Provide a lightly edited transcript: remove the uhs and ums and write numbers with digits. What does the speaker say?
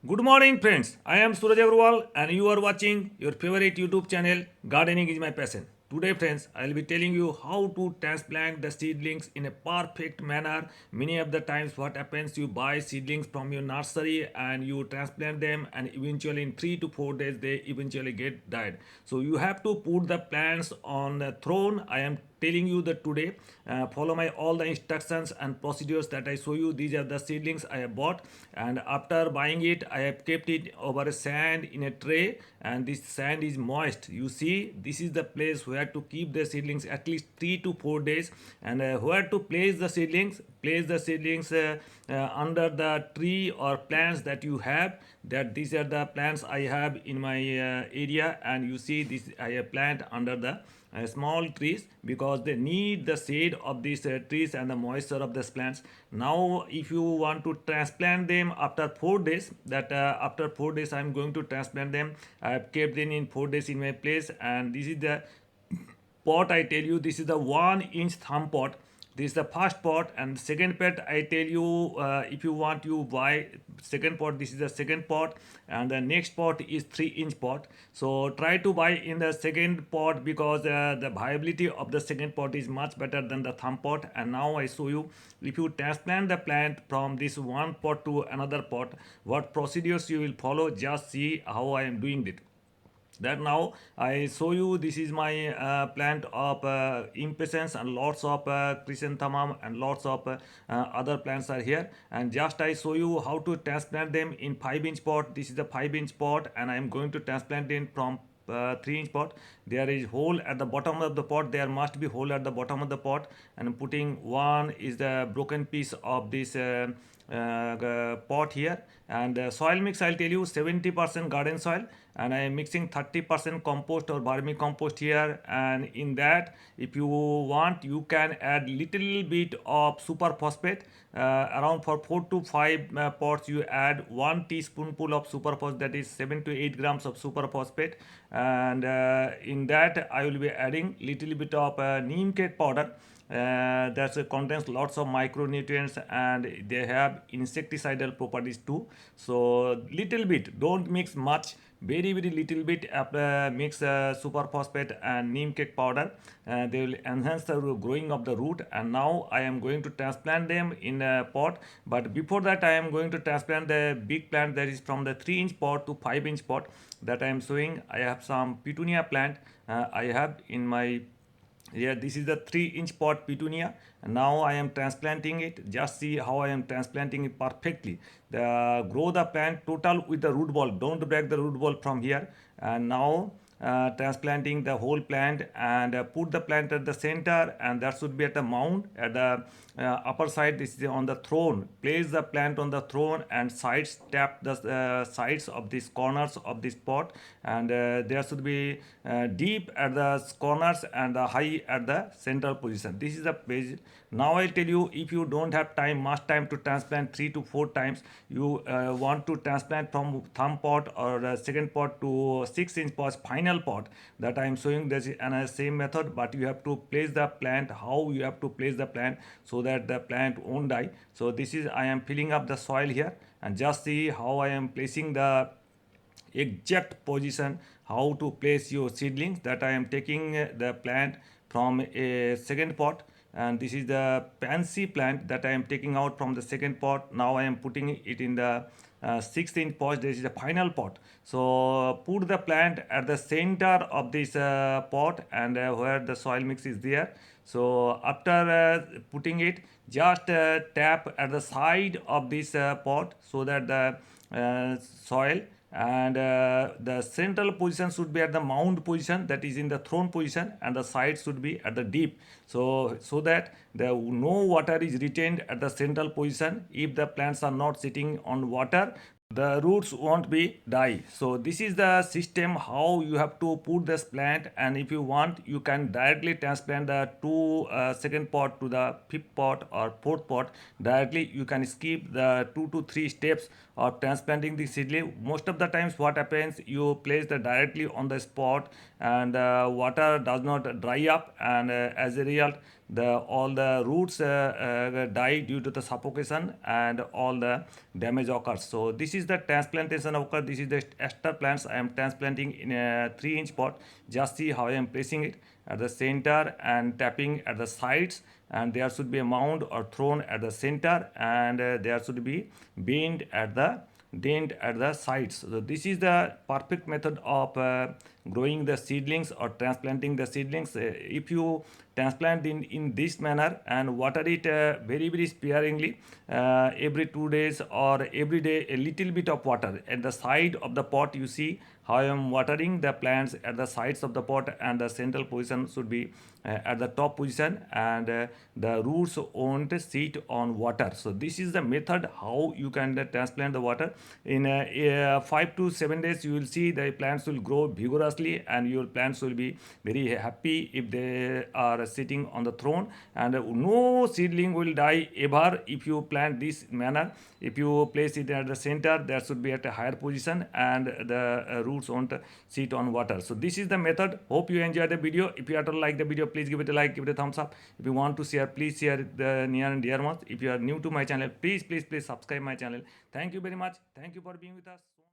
Good morning, friends. I am Suraj Agarwal, and you are watching your favorite YouTube channel, Gardening is My Passion. Today, friends, I will be telling you how to transplant the seedlings in a perfect manner. Many of the times, what happens, you buy seedlings from your nursery and you transplant them, and eventually, in 3 to 4 days, they eventually get died. So, you have to put the plants on the throne. I am telling you that today follow my all the instructions and procedures that I show you. These are the seedlings I have bought, and after buying it I have kept it over a sand in a tray, and this sand is moist. You see, this is the place where to keep the seedlings at least 3 to 4 days. And where to place the seedlings, under the tree or plants that you have. That these are the plants I have in my area, and you see this I have plant under the small trees because they need the shade of these trees and the moisture of these plants. Now if you want to transplant them after 4 days, that after 4 days I am going to transplant them. I have kept them in 4 days in my place, and this is the pot I tell you. This is the 1 inch thumb pot. This is the first pot, and second pot I tell you, if you want you buy second pot. This is the second pot, and the next pot is 3 inch pot. So try to buy in the second pot because the viability of the second pot is much better than the thumb pot. And now I show you, if you transplant the plant from this one pot to another pot, what procedures you will follow. Just see how I am doing it. That now I show you, this is my plant of impatiens, and lots of chrysanthemum and lots of other plants are here. And just I show you how to transplant them in 5 inch pot. This is the 5 inch pot, and I am going to transplant it from 3 inch pot. There is hole at the bottom of the pot. There must be hole at the bottom of the pot, and putting one is the broken piece of this pot here. And soil mix, I'll tell you, 70% garden soil, and I am mixing 30% compost or vermicompost here. And in that, if you want, you can add little bit of super phosphate. Around for 4 to 5 pots, you add 1 teaspoonful of super phosphate, that is 7 to 8 grams of super phosphate. And in that I will be adding little bit of neem cake powder. That contains lots of micronutrients, and they have insecticidal properties too. So little bit, don't mix much, very little bit. Mix super phosphate and neem cake powder. They will enhance the growing of the root. And now I am going to transplant them in a pot. But before that, I am going to transplant the big plant, that is from the 3 inch pot to 5 inch pot that I am showing. I have some petunia plant I have in my. Yeah, this is the 3 inch pot petunia, and now I am transplanting it. Just see how I am transplanting it perfectly. Grow the plant total with the root ball. Don't break the root ball from here. And now transplanting the whole plant, and put the plant at the center, and that should be at the mound at the upper side. This is on the throne. Place the plant on the throne, and sides tap the sides of these corners of this pot. And there should be deep at the corners and the high at the central position. This is the page. Now I'll tell you, if you don't have much time to transplant 3 to 4 times, you want to transplant from thumb pot or second pot to 6 inch pot, final pot that I am showing. This is another same method, but you have to place the plant, how you have to place the plant so that the plant won't die. So this is, I am filling up the soil here, and just see how I am placing the exact position, how to place your seedlings. That I am taking the plant from a second pot, and this is the pansy plant that I am taking out from the second pot. Now I am putting it in the 6 inch pot. This is the final pot. So put the plant at the center of this pot, and where the soil mix is there. So after putting it, just tap at the side of this pot so that the soil, and the central position should be at the mound position, that is in the throne position, and the side should be at the deep. So that the no water is retained at the central position. If the plants are not sitting on water, the roots won't be die. So this is the system how you have to put this plant. And if you want, you can directly transplant the second pot to the fifth pot or fourth pot directly. You can skip the 2 to 3 steps or transplanting the seedling, most of the times what happens, you place the directly on the spot, and water does not dry up, and as a result, all the roots die due to the suffocation, and all the damage occurs. So this is the transplantation occur. This is the ester plants I am transplanting in a 3-inch pot. Just see how I am placing it at the center and tapping at the sides, and there should be a mound or thrown at the center, and there should be bend at the dent at the sides. So this is the perfect method of growing the seedlings or transplanting the seedlings. If you transplant in this manner and water it very sparingly, every 2 days or every day a little bit of water at the side of the pot. You see how I am watering the plants at the sides of the pot, and the central position should be at the top position, and the roots won't sit on water. So this is the method how you can transplant the water. In 5 to 7 days you will see the plants will grow vigorously, and your plants will be very happy if they are sitting on the throne, and no seedling will die ever if you plant this manner. If you place it at the center, that should be at a higher position, and the roots won't sit on water. So this is the method. Hope you enjoy the video. If you at all like the video, please give it a like, give it a thumbs up. If you want to share, please share it the near and dear ones. If you are new to my channel, please subscribe my channel. Thank you very much. Thank you for being with us.